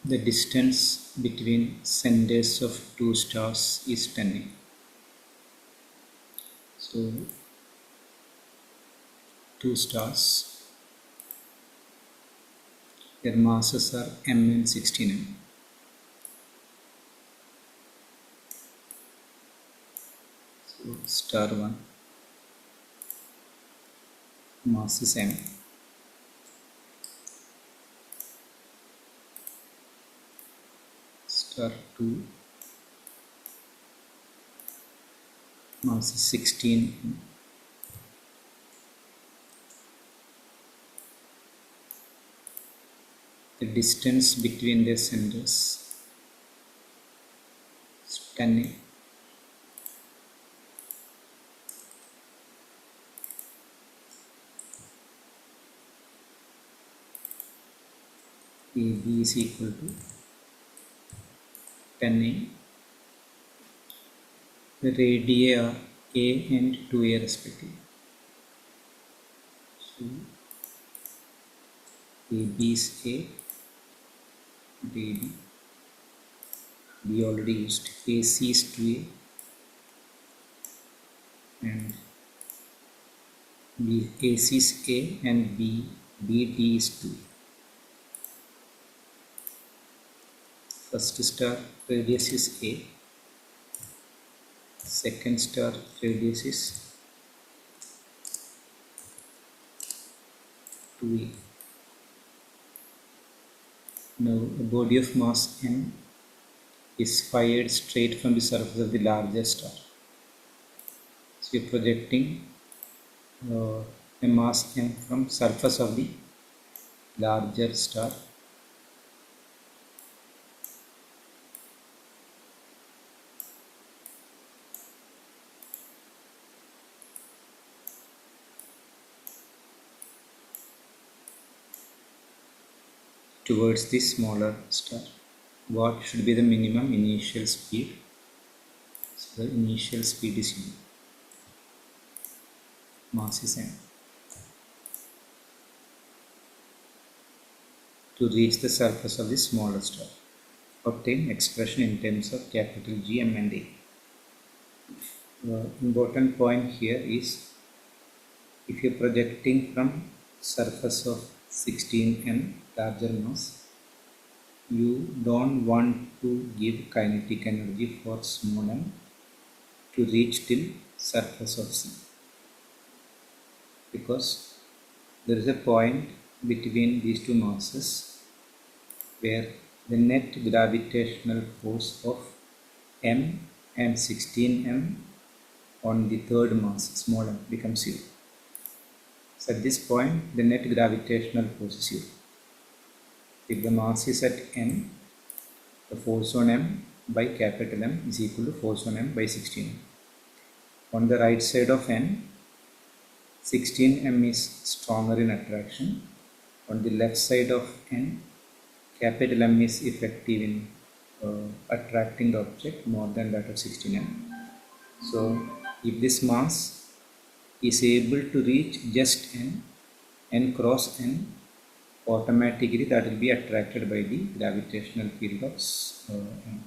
The distance between centers of two stars is 10. So two stars, their masses are m and 16m. So star 1 mass is m. Star 2 mass is 16m. The distance between their centers is 10. AB is equal to 10A. The radii are A and 2A respectively. So AB is A, AB. We already used AC is 2A and B, AC is A and BD is 2A. First star radius is A, second star radius is 2A. Now a body of mass m is fired straight from the surface of the larger star. So we are projecting a mass m from surface of the larger star. Towards the smaller star. What should be the minimum initial speed? So the initial speed is u. Mass is m. To reach the surface of the smaller star, obtain expression in terms of capital G, M and A. The important point here is, if you are projecting from surface of 16m larger mass, you don't want to give kinetic energy for small m to reach till surface of C, because there is a point between these two masses where the net gravitational force of m and 16m on the third mass, small m, becomes 0. So at this point the net gravitational force is 0. If the mass is at m, the force on m by capital M is equal to force on m by 16m. On the right side of n, 16m is stronger in attraction. On the left side of n, capital M is effective in attracting the object more than that of 16m. So if this mass is able to reach just n cross n, automatically that will be attracted by the gravitational field of m.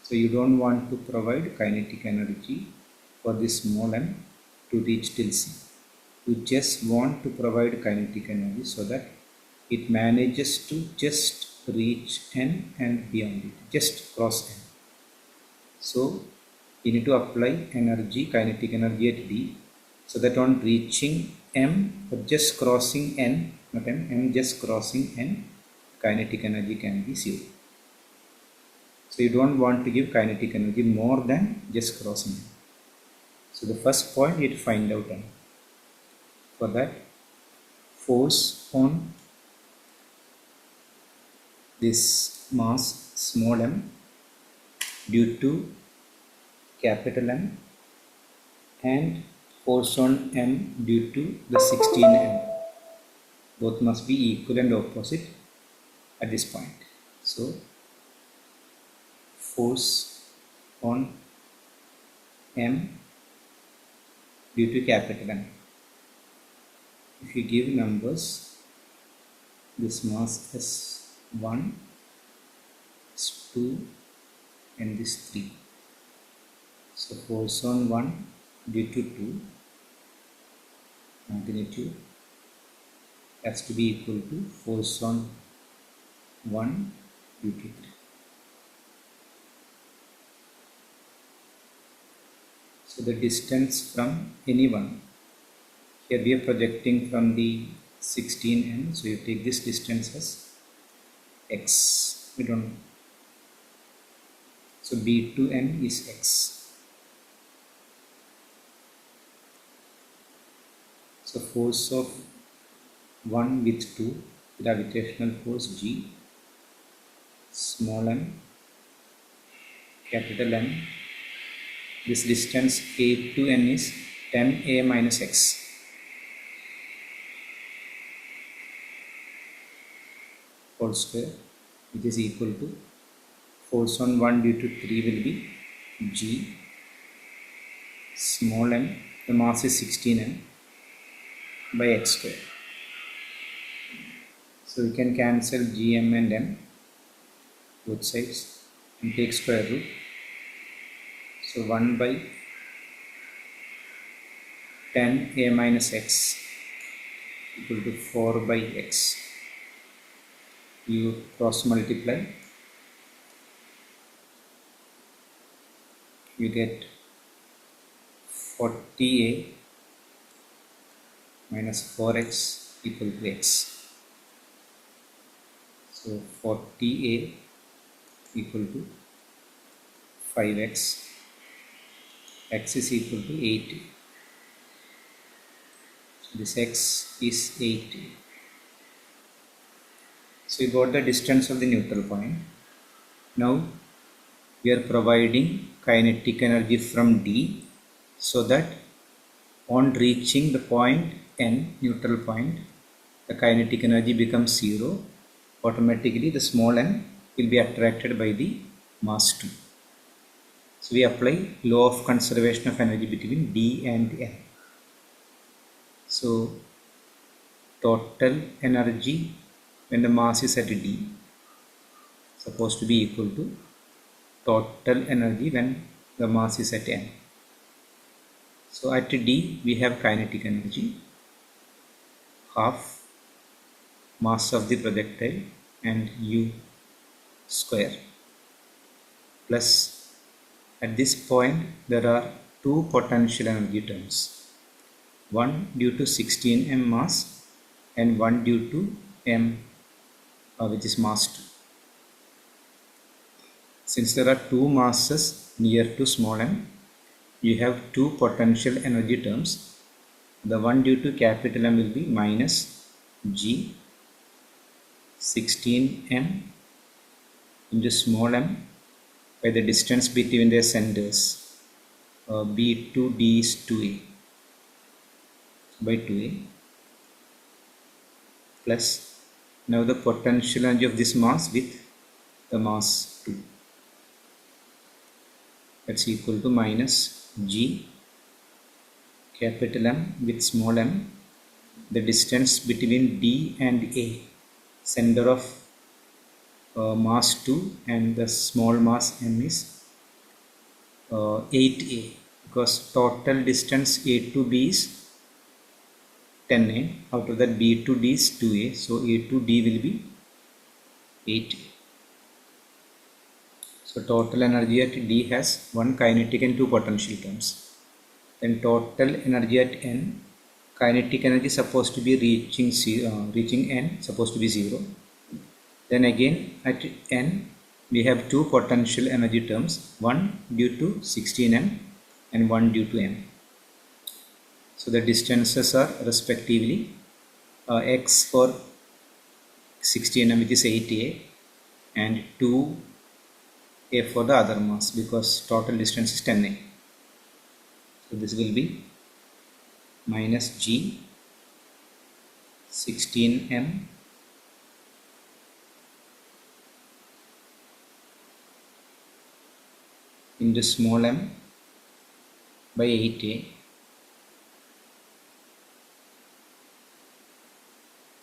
So you don't want to provide kinetic energy for this small m to reach till C. You just want to provide kinetic energy so that it manages to just reach n and beyond it, just cross n. So you need to apply energy, kinetic energy at D, so that on reaching m or just crossing n, not m just crossing n, kinetic energy can be 0. So you don't want to give kinetic energy more than just crossing n. So the first point you have to find out n. For that, force on this mass small m due to capital M and force on m due to the 16m, both must be equal and opposite at this point. So force on m due to capital M, if you give numbers, this mass S1 2 and this 3. So force on 1 due to 2 magnitude has to be equal to force on 1 due to 3. So the distance from any one, here we are projecting from the 16n, so you take this distance as x, we don't know. So b to n is x. So force of 1 with 2, gravitational force G, small m, capital M. This distance a to n is 10a minus x. Whole square, which is equal to force on 1 due to 3 will be G, small m, the mass is 16m, by x square. So we can cancel gm and m both sides and take square root. So 1 by 10a minus x equal to 4 by x. You cross multiply, you get 40a minus 4x equal to x. So 40a equal to 5x, x is equal to 80. So this x is 80. So we got the distance of the neutral point. Now we are providing kinetic energy from D, so that on reaching the point N, neutral point, the kinetic energy becomes 0. Automatically the small n will be attracted by the mass 2. So we apply law of conservation of energy between D and N. So total energy when the mass is at D supposed to be equal to total energy when the mass is at N. So at D we have kinetic energy, half mass of the projectile and u square, plus at this point there are two potential energy terms, one due to 16m mass and one due to m which is mass 2. Since there are two masses near to small m, you have two potential energy terms. The one due to capital M will be minus G 16m into small m by the distance between their centers. B to D is 2a by 2a, plus now the potential energy of this mass with the mass 2, that's equal to minus G capital M with small m, the distance between D and A, center of mass 2 and the small mass m is 8a, because total distance A to B is 10a, out of that B to D is 2a, so A to D will be 8a. So total energy at D has one kinetic and two potential terms. Then total energy at N, kinetic energy supposed to be reaching N, supposed to be 0. Then again at N we have two potential energy terms, one due to 16m and one due to m. So the distances are respectively x for 16m, which is 8a, and 2a for the other mass, because total distance is 10a. So this will be minus G 16m into small m by 8a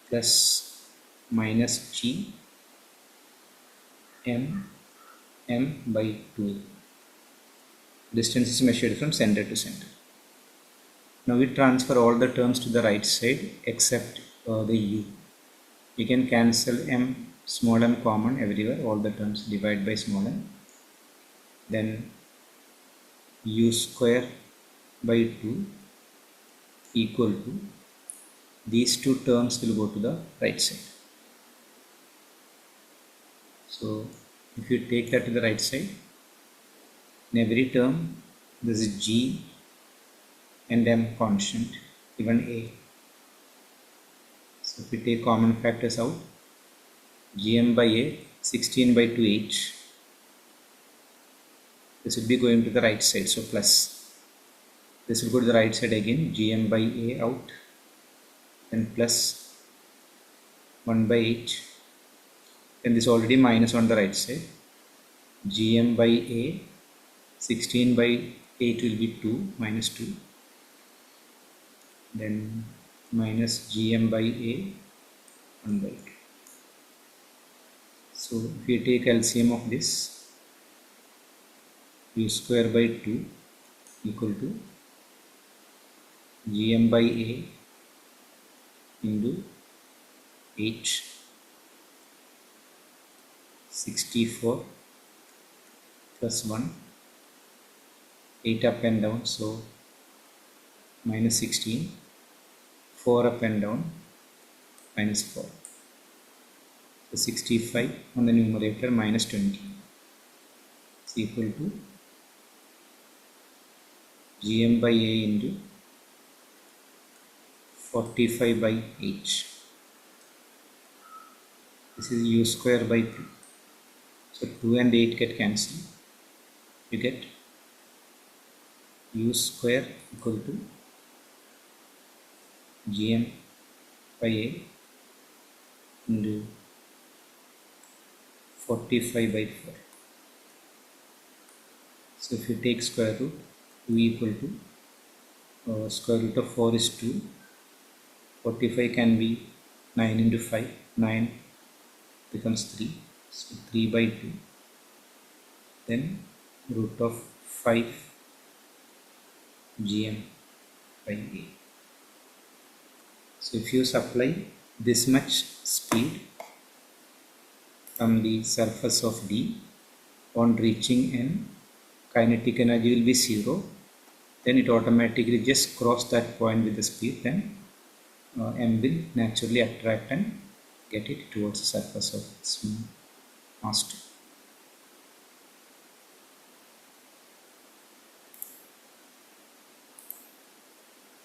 plus minus G m m by 2. Distance is measured from center to center. Now we transfer all the terms to the right side except the u. You can cancel m, small m common everywhere, all the terms divide by small m. Then u square by 2 equal to, these two terms will go to the right side. So if you take that to the right side, in every term this is g and m constant, even a. So if we take common factors out, gm by a, 16 by 2h, this will be going to the right side, so plus. This will go to the right side again, gm by a out, then plus 1 by h, then this already minus on the right side, gm by a, 16 by 8 will be 2, minus 2, then minus gm by a, 1 by 2. So if you take LCM of this, u square by 2 equal to gm by a into h, 64 plus 1, 8 up and down, so minus 16, 4 up and down, minus 4. So 65 on the numerator minus 20 is equal to gm by a into 45 by h. This is u square by 2. So 2 and 8 get cancelled. You get u square equal to gm by a into 45 by 4. So if you take square root, u equal to square root of 4 is 2. 45 can be 9 into 5. 9 becomes 3. So 3 by 2. Then root of 5 gm by a. So if you supply this much speed from the surface of D on reaching N, kinetic energy will be 0. Then it automatically just cross that point with the speed, then M will naturally attract and get it towards the surface of its mass.